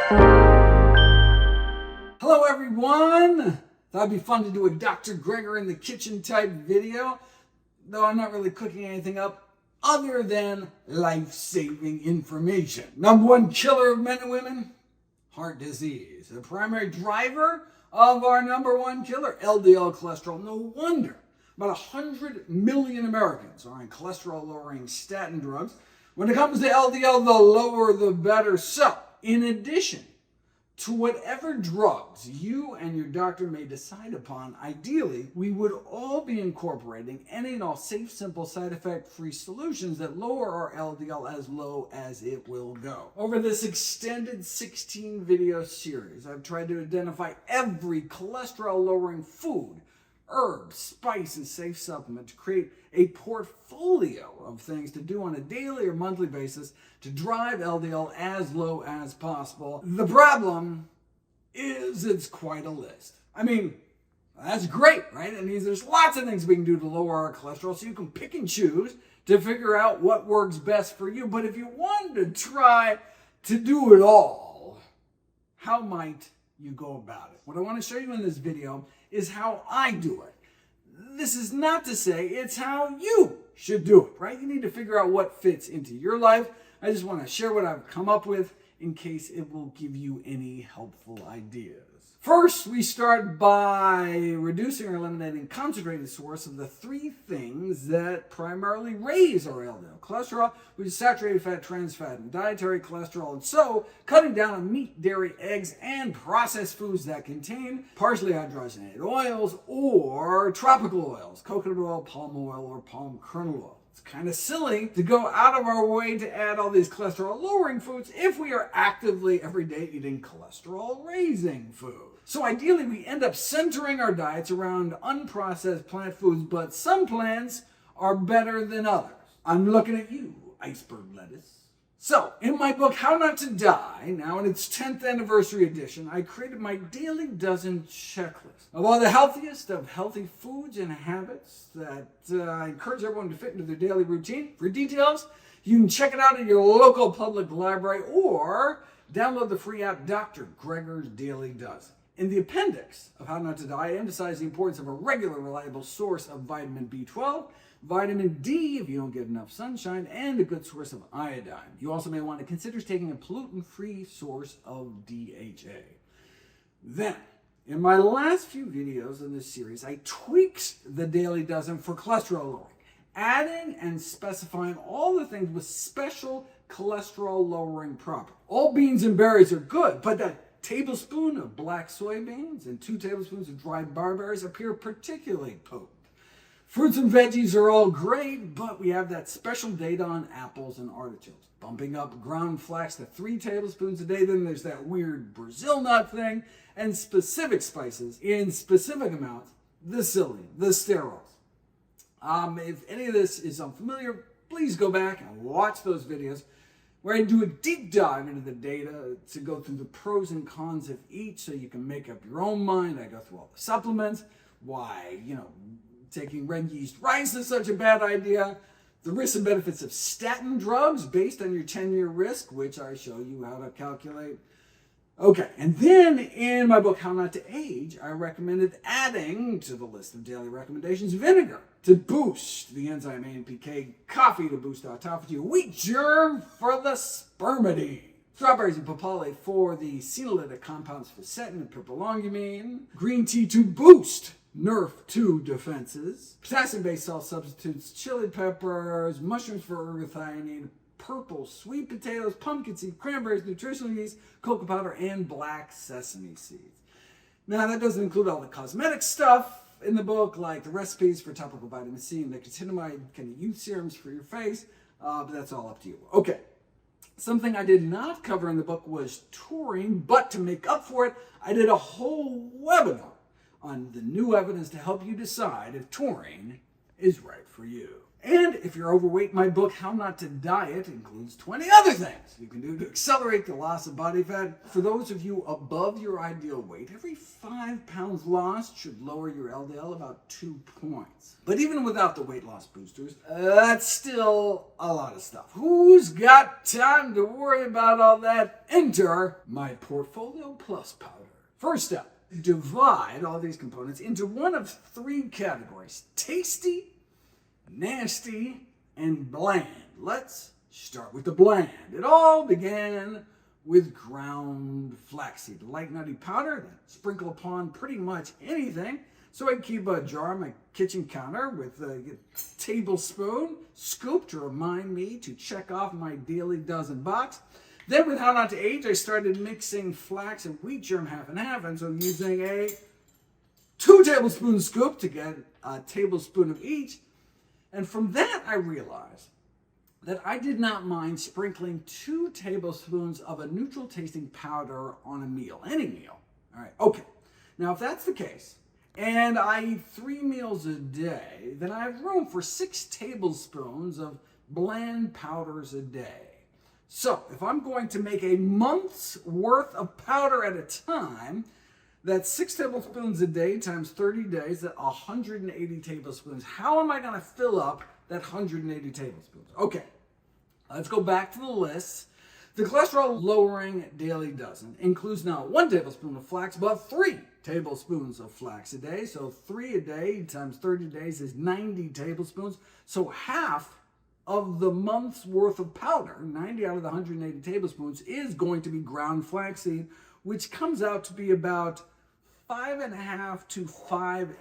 Hello everyone! Thought it'd be fun to do a Dr. Greger in the kitchen type video, though I'm not really cooking anything up other than life-saving information. Number one killer of men and women? Heart disease. The primary driver of our number one killer, LDL cholesterol. No wonder about 100 million Americans are on cholesterol-lowering statin drugs. When it comes to LDL, the lower the better. So, in addition to whatever drugs you and your doctor may decide upon, ideally, we would all be incorporating any and all safe, simple, side effect-free solutions that lower our LDL as low as it will go. Over this extended 16-video series, I've tried to identify every cholesterol-lowering food, herb, spice, and safe supplement to create a portfolio of things to do on a daily or monthly basis to drive LDL as low as possible. The problem is it's quite a list. I mean, that's great, right? It means there's lots of things we can do to lower our cholesterol, so you can pick and choose to figure out what works best for you. But if you wanted to try to do it all, how might you go about it? What I want to show you in this video is how I do it. This is not to say it's how you should do it, right? You need to figure out what fits into your life. I just want to share what I've come up with in case it will give you any helpful ideas. First, we start by reducing or eliminating concentrated source of the three things that primarily raise our LDL. Cholesterol, which is saturated fat, trans fat, and dietary cholesterol. And so, cutting down on meat, dairy, eggs, and processed foods that contain partially hydrogenated oils or tropical oils, coconut oil, palm oil, or palm kernel oil. It's kind of silly to go out of our way to add all these cholesterol-lowering foods if we are actively every day eating cholesterol-raising food. So ideally, we end up centering our diets around unprocessed plant foods, but some plants are better than others. I'm looking at you, iceberg lettuce. So, in my book, How Not to Die, now in its 10th anniversary edition, I created my Daily Dozen checklist of all the healthiest of healthy foods and habits that I encourage everyone to fit into their daily routine. For details, you can check it out at your local public library or download the free app Dr. Greger's Daily Dozen. In the appendix of How Not to Die, I emphasize the importance of a regular, reliable source of vitamin B12, vitamin D if you don't get enough sunshine, and a good source of iodine. You also may want to consider taking a pollutant-free source of DHA. Then, in my last few videos in this series, I tweaked the Daily Dozen for cholesterol lowering, adding and specifying all the things with special cholesterol-lowering properties. All beans and berries are good, but that tablespoon of black soybeans and 2 tablespoons of dried barberries appear particularly potent. Fruits and veggies are all great, but we have that special data on apples and artichokes. Bumping up ground flax to 3 tablespoons a day. Then there's that weird Brazil nut thing, and specific spices in specific amounts, the psyllium, the sterols. If any of this is unfamiliar, please go back and watch those videos where I do a deep dive into the data to go through the pros and cons of each so you can make up your own mind. I go through all the supplements, why, taking red yeast rice is such a bad idea, the risks and benefits of statin drugs based on your 10-year risk, which I show you how to calculate. Okay, and then in my book, How Not to Age, I recommended adding to the list of daily recommendations vinegar to boost the enzyme AMPK, coffee to boost autophagy, wheat germ for the spermidine, strawberries and papaya for the senolytic compounds fisetin and pyrrolongumine, green tea to boost NRF2 defenses, potassium-based salt substitutes, chili peppers, mushrooms for ergothioneine, purple sweet potatoes, pumpkin seed, cranberries, nutritional yeast, cocoa powder, and black sesame seeds. Now, that doesn't include all the cosmetic stuff in the book, like the recipes for topical vitamin C and nicotinamide kind of youth serums for your face, but that's all up to you. Okay, something I did not cover in the book was taurine, but to make up for it, I did a whole webinar on the new evidence to help you decide if taurine is right for you. And if you're overweight, my book, How Not to Diet, includes 20 other things you can do to accelerate the loss of body fat. For those of you above your ideal weight, every 5 pounds lost should lower your LDL about 2 points. But even without the weight loss boosters, that's still a lot of stuff. Who's got time to worry about all that? Enter my Portfolio Plus powder. First up, divide all these components into one of 3 categories: tasty, nasty, and bland. Let's start with the bland. It all began with ground flaxseed, light nutty powder that sprinkle upon pretty much anything. So I keep a jar on my kitchen counter with a tablespoon scoop to remind me to check off my daily dozen box. Then with How Not to Age, I started mixing flax and wheat germ half and half, and so using a 2 tablespoon scoop to get a tablespoon of each. And from that, I realized that I did not mind sprinkling 2 tablespoons of a neutral tasting powder on a meal, any meal. All right, okay. Now, if that's the case, and I eat 3 meals a day, then I have room for 6 tablespoons of bland powders a day. So, if I'm going to make a month's worth of powder at a time, that's 6 tablespoons a day times 30 days, that's 180 tablespoons. How am I going to fill up that 180 tablespoons? Okay, let's go back to the list. The cholesterol lowering daily dozen includes not 1 tablespoon of flax, but 3 tablespoons of flax a day. So 3 a day times 30 days is 90 tablespoons. So half of the month's worth of powder, 90 out of the 180 tablespoons, is going to be ground flaxseed, which comes out to be about 5.5 to 5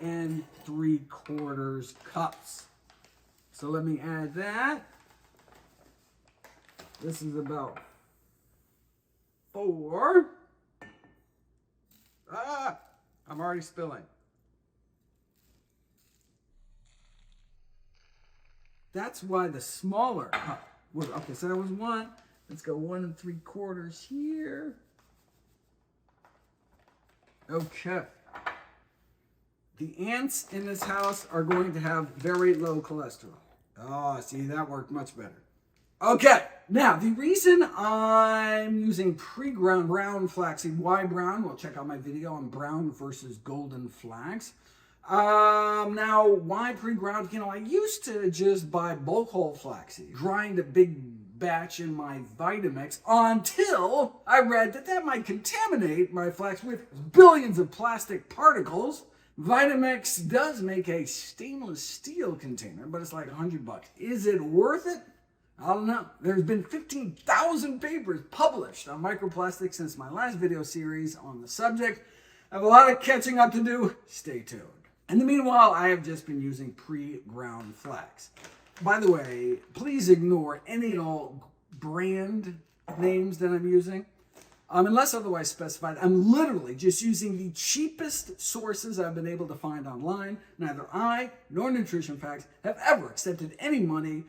3/4 cups. So let me add that. This is about 4. I'm already spilling. That's why the smaller cup was, okay, so that was 1. Let's go 1 3/4 here. Okay. The ants in this house are going to have very low cholesterol. Oh, see, that worked much better. Okay, now the reason I'm using pre-ground brown flaxseed, why brown? Well, check out my video on brown versus golden flax. Now, why pre-ground? You know, I used to just buy bulk whole flaxseed, grind a big batch in my Vitamix until I read that might contaminate my flax with billions of plastic particles. Vitamix does make a stainless steel container, but it's like $100. Is it worth it? I don't know. There's been 15,000 papers published on microplastics since my last video series on the subject. I have a lot of catching up to do. Stay tuned. In the meanwhile, I have just been using pre-ground flax. By the way, please ignore any and all brand names that I'm using. Unless otherwise specified, I'm literally just using the cheapest sources I've been able to find online. Neither I nor Nutrition Facts have ever accepted any money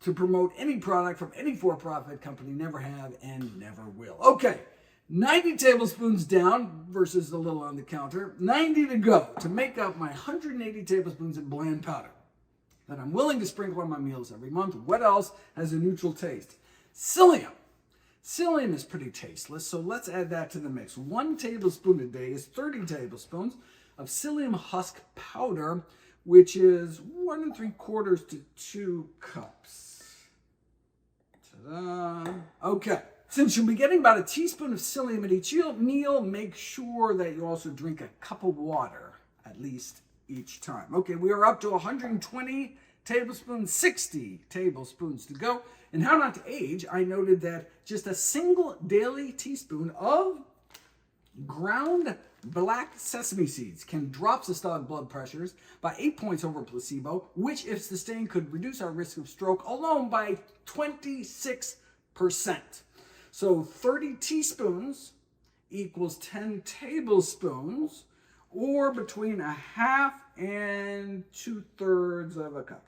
to promote any product from any for-profit company. Never have and never will. Okay, 90 tablespoons down versus a little on the counter. 90 to go to make up my 180 tablespoons of bland powder that I'm willing to sprinkle on my meals every month. What else has a neutral taste? Psyllium. Psyllium is pretty tasteless, so let's add that to the mix. 1 tablespoon a day is 30 tablespoons of psyllium husk powder, which is 1 3/4 to 2 cups. Ta-da. Okay. Since you'll be getting about a teaspoon of psyllium at each meal, make sure that you also drink a cup of water, at least each time. Okay, we are up to 120 tablespoons, 60 tablespoons to go. And How Not to Age, I noted that just a single daily teaspoon of ground black sesame seeds can drop systolic blood pressures by 8 points over placebo, which, if sustained, could reduce our risk of stroke alone by 26%. So 30 teaspoons equals 10 tablespoons, or between 1/2 and 2/3 of a cup.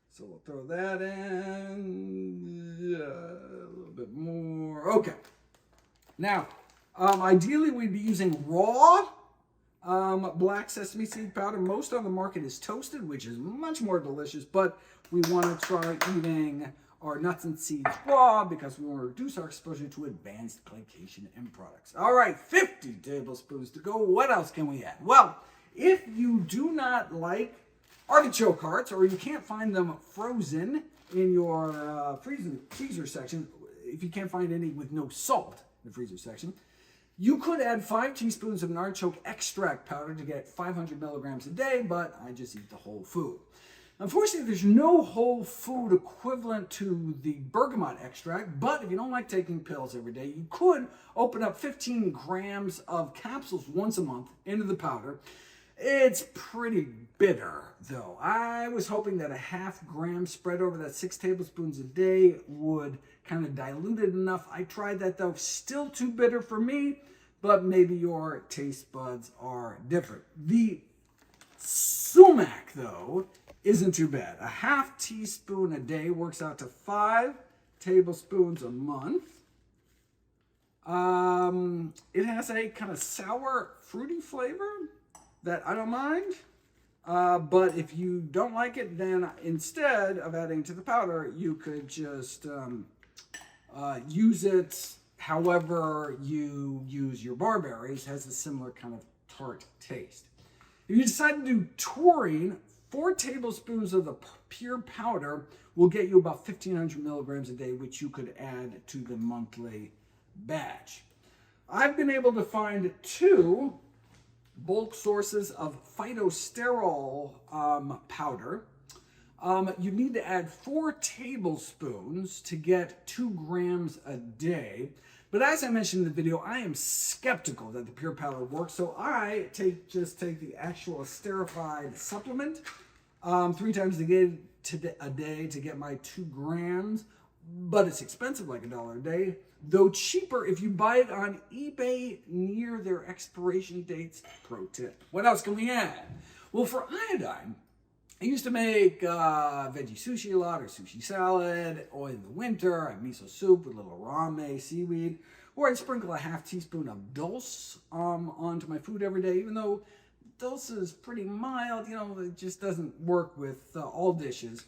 So we'll throw that in, a little bit more. Okay. Now, ideally we'd be using raw Black sesame seed powder. Most on the market is toasted, which is much more delicious, but we want to try eating our nuts and seeds raw because we want to reduce our exposure to advanced glycation end products. All right, 50 tablespoons to go. What else can we add? Well, if you do not like artichoke hearts, or you can't find them frozen in your freezer section, if you can't find any with no salt in the freezer section, you could add 5 teaspoons of an artichoke extract powder to get 500 milligrams a day, but I just eat the whole food. Unfortunately, there's no whole food equivalent to the bergamot extract, but if you don't like taking pills every day, you could open up 15 grams of capsules once a month into the powder. It's pretty bitter, though. I was hoping that a ½ gram spread over that 6 tablespoons a day would kind of dilute it enough. I tried that, though. Still too bitter for me, but maybe your taste buds are different. The sumac, though, isn't too bad. A ½ teaspoon a day works out to 5 tablespoons a month. It has a kind of sour, fruity flavor that I don't mind. But if you don't like it, then instead of adding to the powder, you could just use it however you use your barberries. It has a similar kind of tart taste. If you decide to do taurine, 4 tablespoons of the pure powder will get you about 1,500 milligrams a day, which you could add to the monthly batch. I've been able to find 2 bulk sources of phytosterol powder. You need to add 4 tablespoons to get 2 grams a day. But as I mentioned in the video, I am skeptical that the pure powder works, so I just take the actual esterified supplement 3 times a day to get my 2 grams. But it's expensive, like $1 a day, though cheaper if you buy it on eBay near their expiration dates. Pro tip. What else can we add? Well, for iodine, I used to make veggie sushi a lot, or sushi salad, or in the winter, I have miso soup with a little rame seaweed, or I'd sprinkle a ½ teaspoon of dulse onto my food every day, even though dulse is pretty mild, it just doesn't work with all dishes.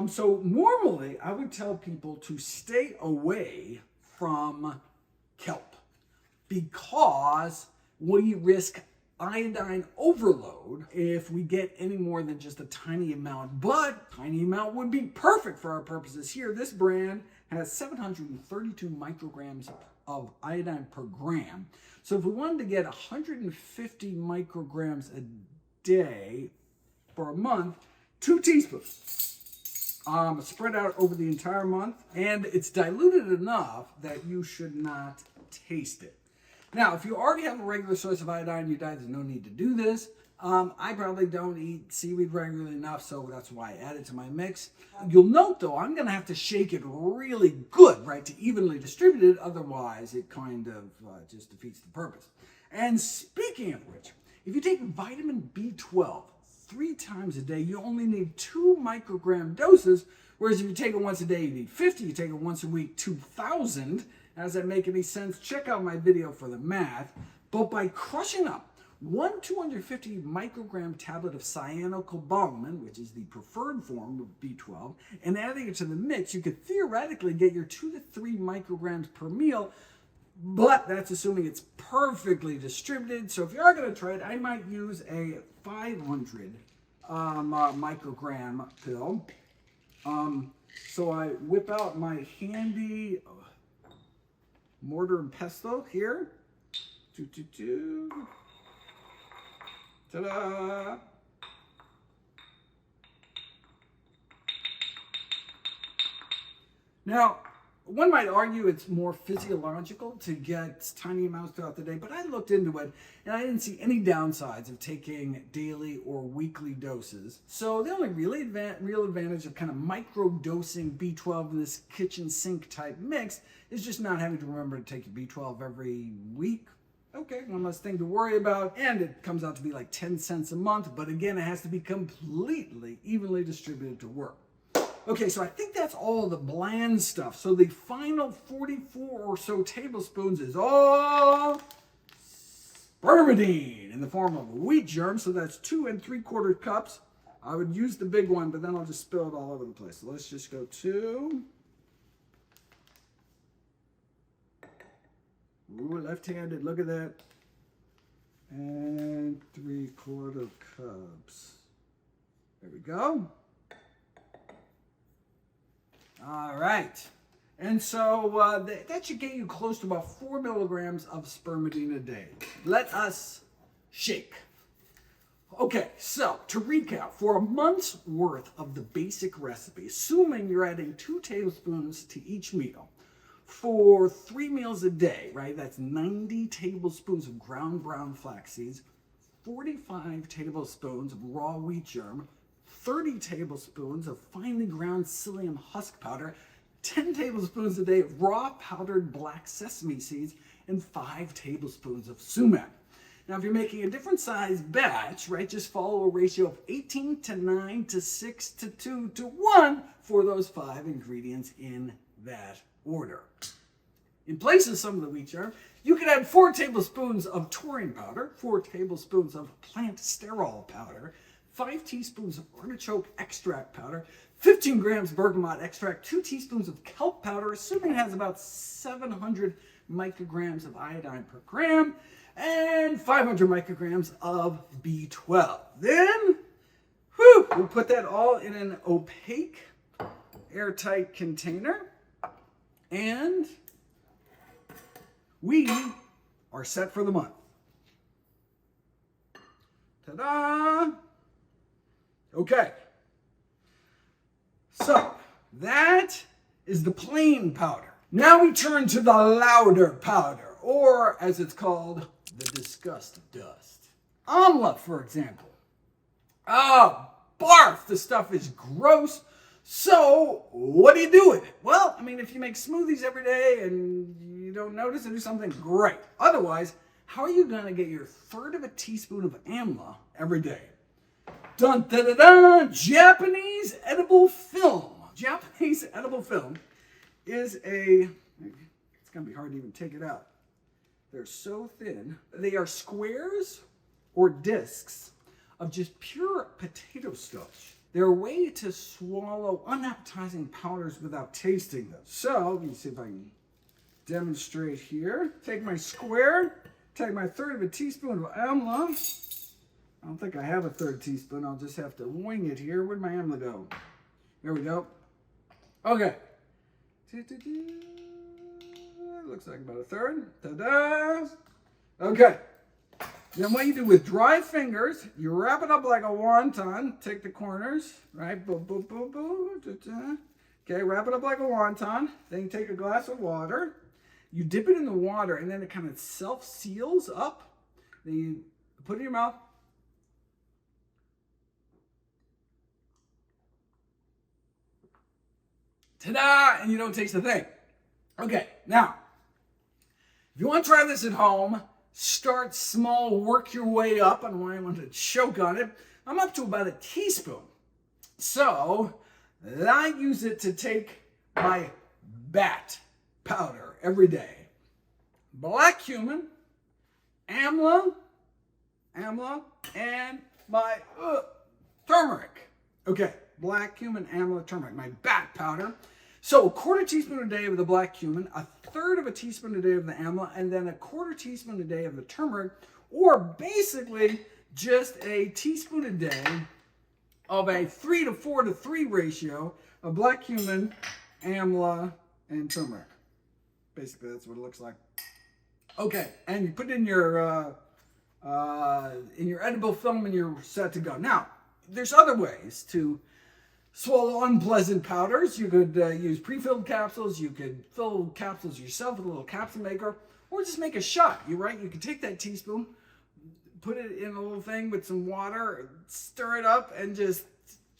So normally I would tell people to stay away from kelp because we risk iodine overload if we get any more than just a tiny amount, but tiny amount would be perfect for our purposes here. This brand has 732 micrograms of iodine per gram. So if we wanted to get 150 micrograms a day for a month, 2 teaspoons. Spread out over the entire month, and it's diluted enough that you should not taste it. Now, if you already have a regular source of iodine in your diet, there's no need to do this. I probably don't eat seaweed regularly enough, so that's why I add it to my mix. You'll note, though, I'm going to have to shake it really good, right, to evenly distribute it. Otherwise, it kind of just defeats the purpose. And speaking of which, if you take vitamin B12 3 times a day, you only need 2 microgram doses, whereas if you take it once a day, you need 50. You take it once a week, 2,000. Does that make any sense? Check out my video for the math. But by crushing up 1 250 microgram tablet of cyanocobalamin, which is the preferred form of B12, and adding it to the mix, you could theoretically get your 2 to 3 micrograms per meal, but that's assuming it's perfectly distributed. So if you are going to try it, I might use a 500 microgram pill. So I whip out my handy mortar and pestle here. Ta-da! Now, one might argue it's more physiological to get tiny amounts throughout the day, but I looked into it and I didn't see any downsides of taking daily or weekly doses. So the only real advantage of kind of micro-dosing B12 in this kitchen sink type mix is just not having to remember to take your B12 every week. Okay, one less thing to worry about, and it comes out to be like 10 cents a month, but again, it has to be completely evenly distributed to work. Okay, so I think that's all the bland stuff. So the final 44 or so tablespoons is all spermidine in the form of wheat germ. So that's 2 3/4 cups. I would use the big one, but then I'll just spill it all over the place. So let's just go 2. Ooh, left-handed, look at that. And 3/4 cups. There we go. All right. And so that should get you close to about 4 milligrams of spermidine a day. Let us shake. Okay, so to recap, for a month's worth of the basic recipe, assuming you're adding 2 tablespoons to each meal, for 3 meals a day, right? That's 90 tablespoons of ground brown flax seeds, 45 tablespoons of raw wheat germ, 30 tablespoons of finely ground psyllium husk powder, 10 tablespoons a day of raw powdered black sesame seeds, and 5 tablespoons of sumac. Now, if you're making a different size batch, right, just follow a ratio of 18:9 to 6:2 to 1 for those 5 ingredients in that order. In place of some of the wheat germ, you could add 4 tablespoons of taurine powder, 4 tablespoons of plant sterol powder, 5 teaspoons of artichoke extract powder, 15 grams bergamot extract, 2 teaspoons of kelp powder, assuming it has about 700 micrograms of iodine per gram, and 500 micrograms of B12. Then, we'll put that all in an opaque, airtight container, and we are set for the month. Ta-da! Okay. So, that is the plain powder. Now we turn to the louder powder, or as it's called, the disgust dust. Amla, for example. Oh, barf! The stuff is gross. So, what do you do with it? Well, I mean, if you make smoothies every day and you don't notice it, do something great. Otherwise, how are you going to get your 1/3 teaspoon of amla every day? Dun da da da! Japanese edible film. Japanese edible film is it's going to be hard to even take it out. They're so thin. They are squares or discs of just pure potato starch. They're a way to swallow unappetizing powders without tasting them. So, let me see if I can demonstrate here. Take my square, take my 1/3 teaspoon of amla. I don't think I have a 1/3 teaspoon. I'll just have to wing it here. Where'd my amla go? There we go. Okay. Looks like about a 1/3. Ta-da! Okay. Then what you do with dry fingers, you wrap it up like a wonton. Take the corners, right? Boom, boom, boom, boom. Ta-ta. Okay, wrap it up like a wonton. Then you take a glass of water. You dip it in the water, and then it kind of self-seals up. Then you put it in your mouth. Ta-da! And you don't taste a thing. Okay, now, if you want to try this at home, start small, work your way up. I don't want to choke on it. I'm up to about a teaspoon. So, I use it to take my bat powder every day. Black cumin, amla, and my turmeric. Okay, black cumin, amla, turmeric, my bat powder. So 1/4 teaspoon a day of the black cumin, 1/3 teaspoon a day of the amla, and then 1/4 teaspoon a day of the turmeric, or basically just a teaspoon a day of a 3 to 4 to 3 ratio of black cumin, amla, and turmeric. Basically, that's what it looks like. Okay, and you put it in your edible film, and you're set to go. Now, there's other ways to swallow unpleasant powders. You could use pre-filled capsules. You could fill capsules yourself with a little capsule maker, or just make a shot. You could take that teaspoon, put it in a little thing with some water, stir it up, and just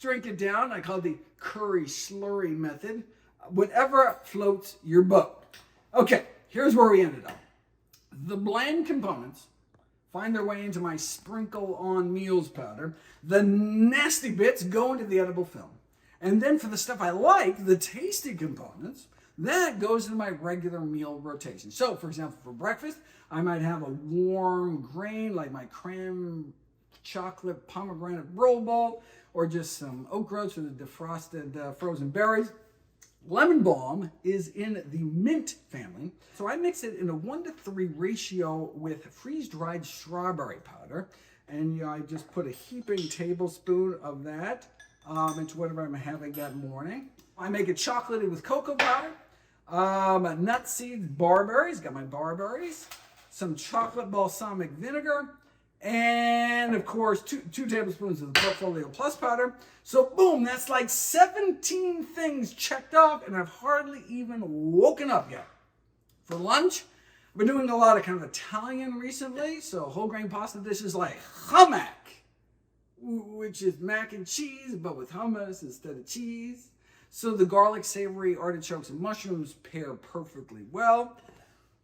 drink it down. I call it the curry slurry method. Whatever floats your boat. Okay, here's where we ended up. The bland components find their way into my sprinkle on meals powder. The nasty bits go into the edible film. And then for the stuff I like, the tasty components, That goes into my regular meal rotation. So, for example, for breakfast, I might have a warm grain like my creme chocolate pomegranate roll bowl, or just some oat groats for the defrosted frozen berries. Lemon balm is in the mint family, so I mix it in a 1-to-3 ratio with freeze-dried strawberry powder, and I just put a heaping tablespoon of that into whatever I'm having that morning. I make it chocolated with cocoa powder, nut seeds, barberries, got my barberries, some chocolate balsamic vinegar, and of course, two tablespoons of the Portfolio Plus powder. So boom, that's like 17 things checked off, and I've hardly even woken up yet. For lunch, I've been doing a lot of kind of Italian recently, so whole grain pasta dishes like hummus, which is mac and cheese, but with hummus instead of cheese. So the garlic, savory artichokes, and mushrooms pair perfectly well.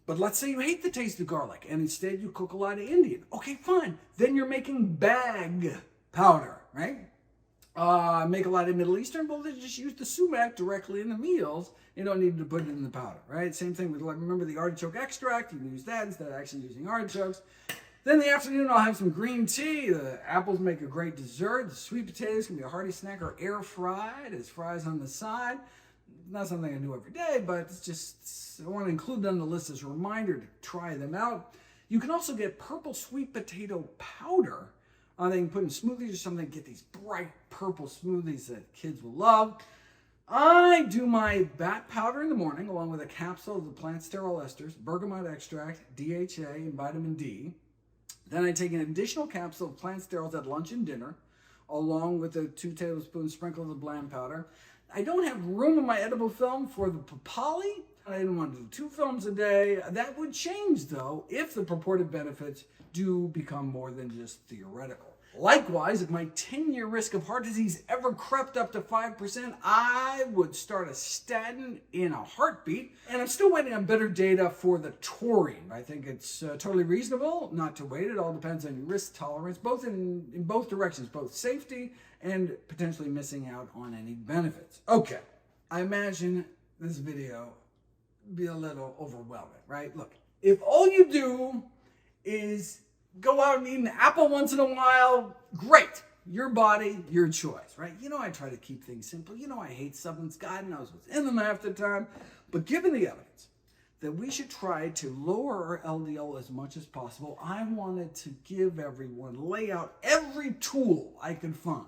But let's say you hate the taste of garlic and instead you cook a lot of Indian. Okay, fine. Then you're making bag powder, right? Make a lot of Middle Eastern, well, then just use the sumac directly in the meals. You don't need to put it in the powder, right? Same thing with, like, remember the artichoke extract? You can use that instead of actually using artichokes. Then in the afternoon, I'll have some green tea. The apples make a great dessert. The sweet potatoes can be a hearty snack or air fried as fries on the side. Not something I do every day, but it's just, I want to include them on the list as a reminder to try them out. You can also get purple sweet potato powder. They can put in smoothies or something, get these bright purple smoothies that kids will love. I do my bat powder in the morning, along with a capsule of the plant sterol esters, bergamot extract, DHA, and vitamin D. Then I take an additional capsule of plant sterols at lunch and dinner, along with a 2 tablespoon sprinkle of the bland powder. I don't have room in my edible film for the papali. I didn't want to do 2 films a day. That would change, though, if the purported benefits do become more than just theoretical. Likewise, if my 10-year risk of heart disease ever crept up to 5%, I would start a statin in a heartbeat. And I'm still waiting on better data for the taurine. I think it's totally reasonable not to wait. It all depends on your risk tolerance, both in both directions, both safety and potentially missing out on any benefits. Okay, I imagine this video be a little overwhelming, right? Look, if all you do is go out and eat an apple once in a while, great. Your body, your choice, right? You know I try to keep things simple. You know I hate supplements. God knows what's in them half the time. But given the evidence that we should try to lower our LDL as much as possible, I wanted to give everyone, lay out every tool I could find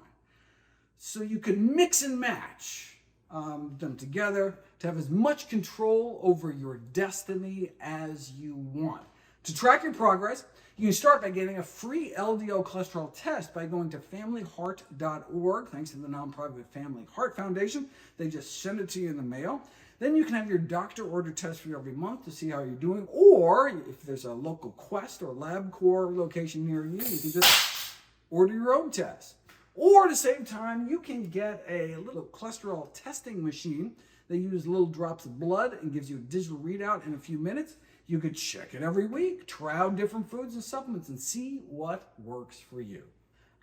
so you can mix and match them together to have as much control over your destiny as you want. To track your progress, you can start by getting a free LDL cholesterol test by going to familyheart.org, thanks to the nonprofit Family Heart Foundation. They just send it to you in the mail. Then you can have your doctor order test for you every month to see how you're doing. Or if there's a local Quest or LabCorp location near you, you can just order your own test. Or to save time, you can get a little cholesterol testing machine that uses little drops of blood and gives you a digital readout in a few minutes. You could check it every week, try out different foods and supplements, and see what works for you.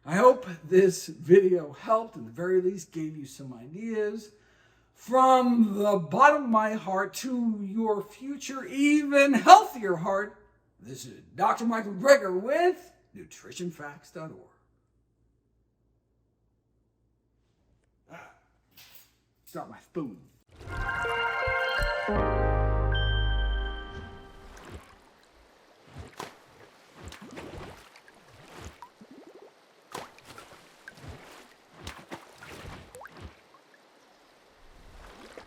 I hope this video helped, at the very least gave you some ideas. From the bottom of my heart to your future, even healthier heart, this is Dr. Michael Greger with NutritionFacts.org. Start my spoon.